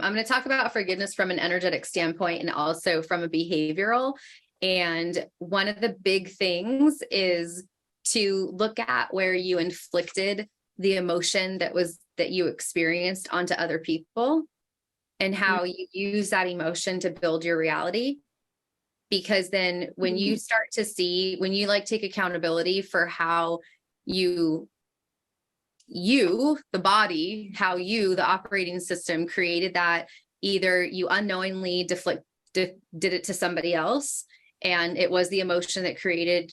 I'm going to talk about forgiveness from an energetic standpoint and also from a behavioral. And one of the big things is to look at where you inflicted the emotion that you experienced onto other people and how you use that emotion to build your reality. Because then when you start to see, when you like take accountability for how you, the body, how you, the operating system created that, either you unknowingly did it to somebody else, and it was the emotion that created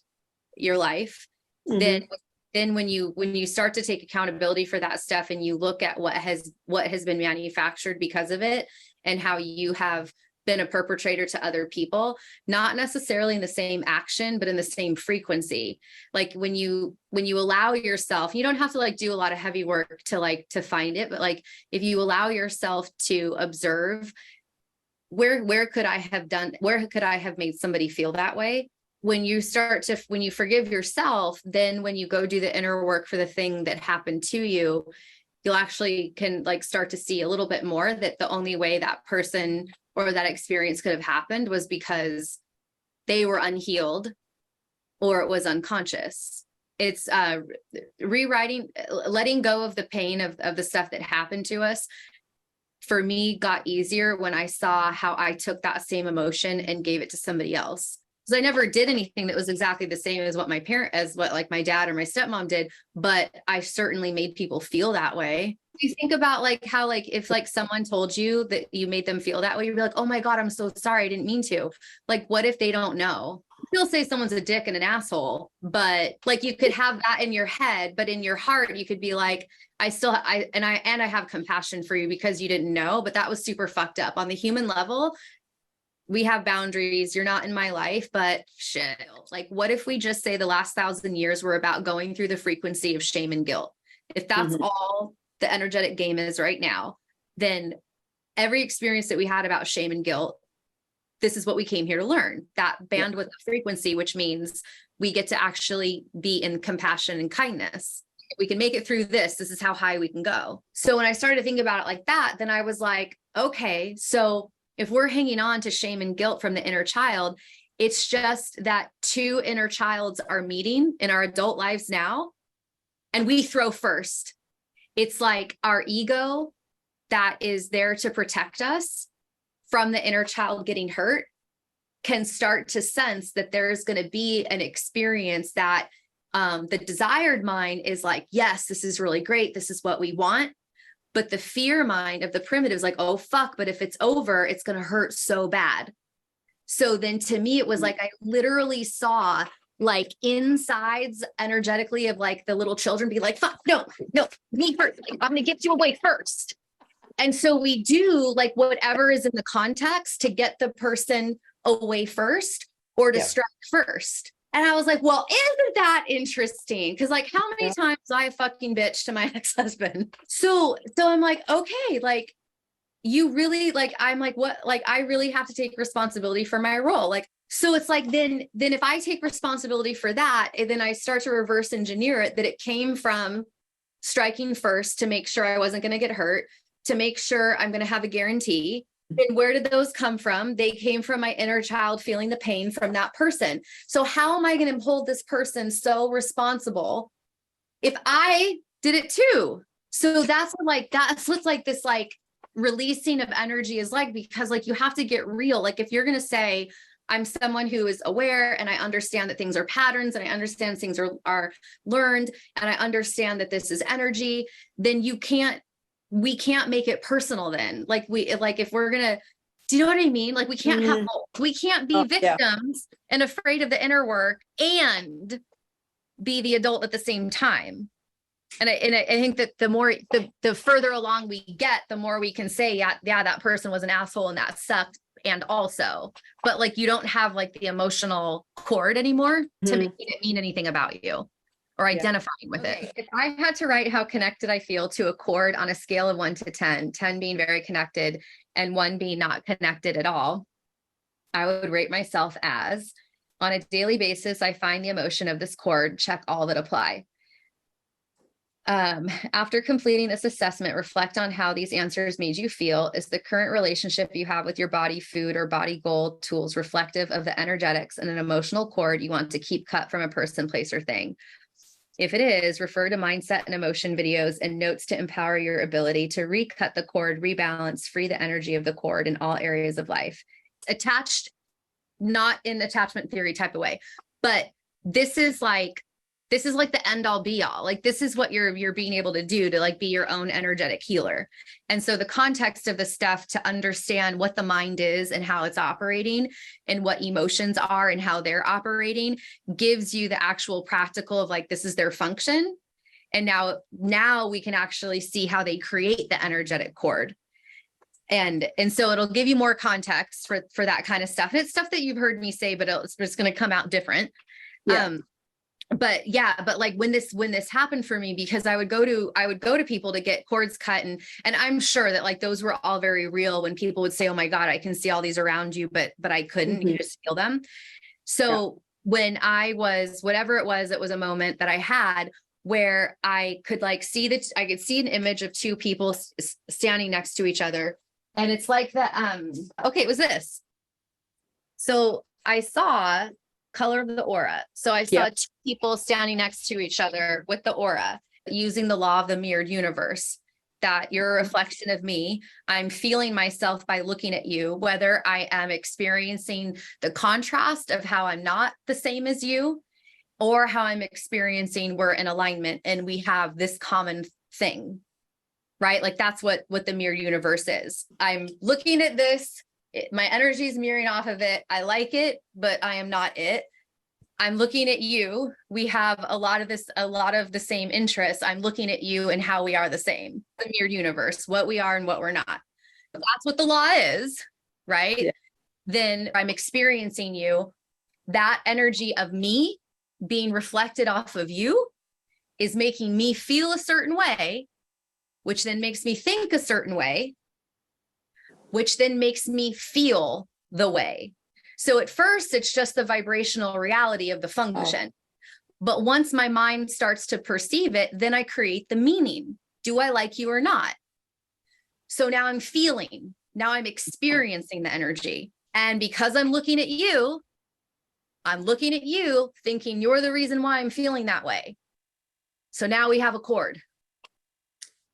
your life. Then when you start to take accountability for that stuff and you look at what has been manufactured because of it and how you have been a perpetrator to other people, not necessarily in the same action, but in the same frequency. Like when you allow yourself, you don't have to like do a lot of heavy work to find it, but like if you allow yourself to observe where could I have made somebody feel that way? When you forgive yourself, then when you go do the inner work for the thing that happened to you, you'll actually can like start to see a little bit more that the only way that person or that experience could have happened was because they were unhealed or it was unconscious. It's rewriting, letting go of the pain of the stuff that happened to us. For me, got easier when I saw how I took that same emotion and gave it to somebody else. Because I never did anything that was exactly the same as what my dad or my stepmom did, but I certainly made people feel that way. You think about like how like if like someone told you that you made them feel that way, you'd be like, oh my God, I'm so sorry, I didn't mean to. Like, what if they don't know? You'll say someone's a dick and an asshole, but like you could have that in your head, but in your heart, you could be like, I have compassion for you because you didn't know, but that was super fucked up. On the human level, we have boundaries. You're not in my life, but shit. Like, what if we just say the last 1,000 years were about going through the frequency of shame and guilt? If that's all the energetic game is right now, then every experience that we had about shame and guilt, this is what we came here to learn, that bandwidth of frequency, which means we get to actually be in compassion and kindness. If we can make it through this is how high we can go. So when I started to think about it like that, then I was like, okay, so if we're hanging on to shame and guilt from the inner child, it's just that two inner childs are meeting in our adult lives now, and we throw first. It's like our ego that is there to protect us from the inner child getting hurt can start to sense that there's going to be an experience that the desired mind is like, yes, this is really great. This is what we want. But the fear mind of the primitive is like, oh, fuck. But if it's over, it's going to hurt so bad. So then to me, it was like, I literally saw like insides energetically of like the little children be like, fuck, no, me first. I'm going to get you away first. And so we do like whatever is in the context to get the person away first or distract first. And I was like, well, isn't that interesting? Because like how many times I fucking bitch to my ex-husband? So I'm like, okay, like you really like, I'm like, what, like, I really have to take responsibility for my role. Like, so it's like, then if I take responsibility for that, and then I start to reverse engineer it, that it came from striking first to make sure I wasn't going to get hurt, to make sure I'm going to have a guarantee. And where did those come from? They came from my inner child feeling the pain from that person. So how am I going to hold this person so responsible if I did it too? So that's what's like this like releasing of energy is like, because like you have to get real. Like if you're going to say, I'm someone who is aware and I understand that things are patterns and I understand things are learned and I understand that this is energy, then we can't make it personal then. Like if we're going to, do you know what I mean? Like we can't have both. We can't be victims and afraid of the inner work and be the adult at the same time. And I think that the further along we get, the more we can say, yeah, that person was an asshole and that sucked. And also, but like, you don't have like the emotional cord anymore to make it mean anything about you or identifying with it. If I had to write how connected I feel to a cord on a scale of 1 to 10, 10 being very connected and 1 being not connected at all, I would rate myself as, on a daily basis, I find the emotion of this cord, check all that apply. After completing this assessment, reflect on how these answers made you feel. Is the current relationship you have with your body, food, or body goal tools reflective of the energetics and an emotional cord you want to keep cut from a person, place, or thing? If it is, refer to mindset and emotion videos and notes to empower your ability to recut the cord, rebalance, free the energy of the cord in all areas of life. Attached, not in attachment theory type of way, but this is like the end all be all. Like, this is what you're being able to do to like be your own energetic healer. And so the context of the stuff to understand what the mind is and how it's operating and what emotions are and how they're operating gives you the actual practical of like, this is their function. And now we can actually see how they create the energetic cord. And so it'll give you more context for that kind of stuff. And it's stuff that you've heard me say, but it's just going to come out different. Yeah. But like when this happened for me, because I would go to people to get cords cut, and I'm sure that like those were all very real when people would say, oh my God, I can see all these around you, but I couldn't, you just feel them. So when I was, whatever it was a moment that I had where I could like I could see an image of two people standing next to each other. And it's like that. Okay, it was this. So I saw color of the aura. So I saw two people standing next to each other with the aura, using the law of the mirrored universe, that you're a reflection of me. I'm feeling myself by looking at you, whether I am experiencing the contrast of how I'm not the same as you, or how I'm experiencing we're in alignment and we have this common thing, right? Like that's what the mirrored universe is. I'm looking at this. My energy is mirroring off of it. I like it, but I am not it. I'm looking at you. We have a lot of the same interests. I'm looking at you and how we are the same. The mirrored universe, what we are and what we're not. That's what the law is, right? Yeah. Then I'm experiencing you. That energy of me being reflected off of you is making me feel a certain way, which then makes me think a certain way, which then makes me feel the way. So at first, it's just the vibrational reality of the function. But once my mind starts to perceive it, then I create the meaning. Do I like you or not? So now I'm feeling, now I'm experiencing the energy. And because I'm looking at you thinking you're the reason why I'm feeling that way. So now we have a cord.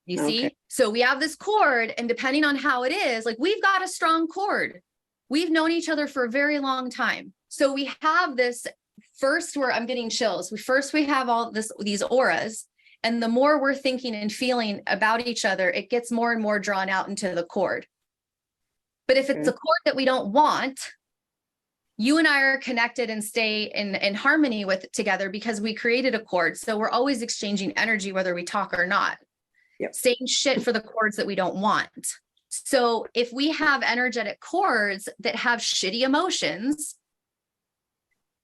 You see? So we have this cord, and depending on how it is, like we've got a strong cord. We've known each other for a very long time. So we have this first where I'm getting chills. We have all these auras, and the more we're thinking and feeling about each other, it gets more and more drawn out into the cord. But if it's a cord that we don't want, you and I are connected and stay in harmony with it together because we created a cord. So we're always exchanging energy, whether we talk or not. Yep. Same shit for the cords that we don't want. So if we have energetic cords that have shitty emotions,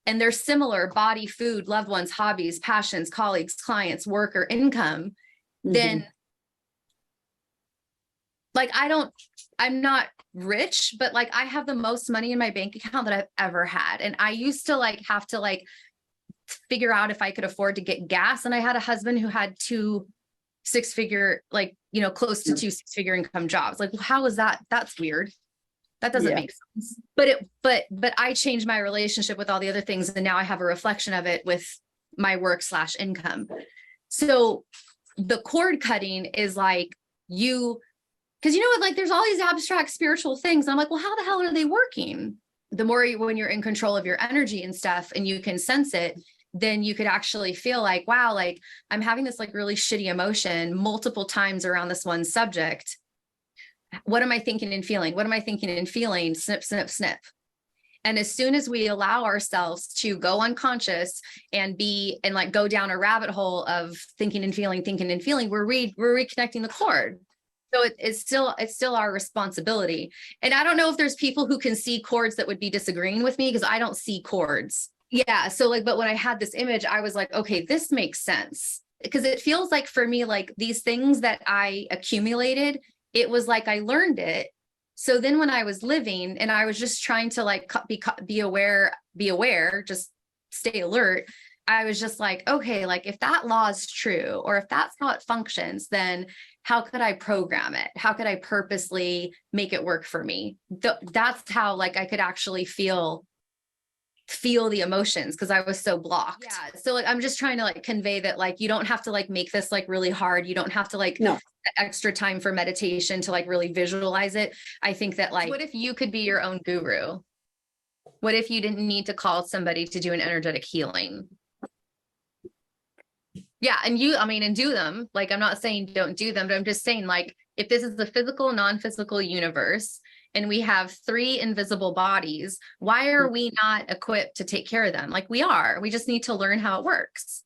and they're similar: body, food, loved ones, hobbies, passions, colleagues, clients, work, or income, then like I'm not rich, but like I have the most money in my bank account that I've ever had. And I used to like have to like figure out if I could afford to get gas. And I had a husband who had two six-figure, like, you know, close to two six-figure income jobs. Like, well, how is that? That's weird. That doesn't make sense. But I changed my relationship with all the other things. And now I have a reflection of it with my work/income. So the cord cutting is like because you know what, like there's all these abstract spiritual things. And I'm like, well, how the hell are they working? The more when you're in control of your energy and stuff and you can sense it, then you could actually feel like, wow, like I'm having this like really shitty emotion multiple times around this one subject. What am I thinking and feeling? What am I thinking and feeling? Snip, snip, snip. And as soon as we allow ourselves to go unconscious and like go down a rabbit hole of thinking and feeling, we're reconnecting the cord. So it's still our responsibility. And I don't know if there's people who can see cords that would be disagreeing with me, because I don't see cords. Yeah. So like, but when I had this image, I was like, okay, this makes sense. Because it feels like for me, like these things that I accumulated, it was like I learned it. So then when I was living and I was just trying to like be aware, just stay alert, I was just like, okay, like if that law is true, or if that's how it functions, then how could I program it? How could I purposely make it work for me? That's how like I could actually feel the emotions, because I was so blocked. Yeah. So like I'm just trying to like convey that like you don't have to like make this like really hard. You don't have to like No. extra time for meditation to like really visualize it. I think that like, what if you could be your own guru? What if you didn't need to call somebody to do an energetic healing? Yeah. And and do them. Like, I'm not saying don't do them, but I'm just saying, like, if this is the physical, non-physical universe, and we have 3 invisible bodies, why are we not equipped to take care of them? Like, we are. We just need to learn how it works.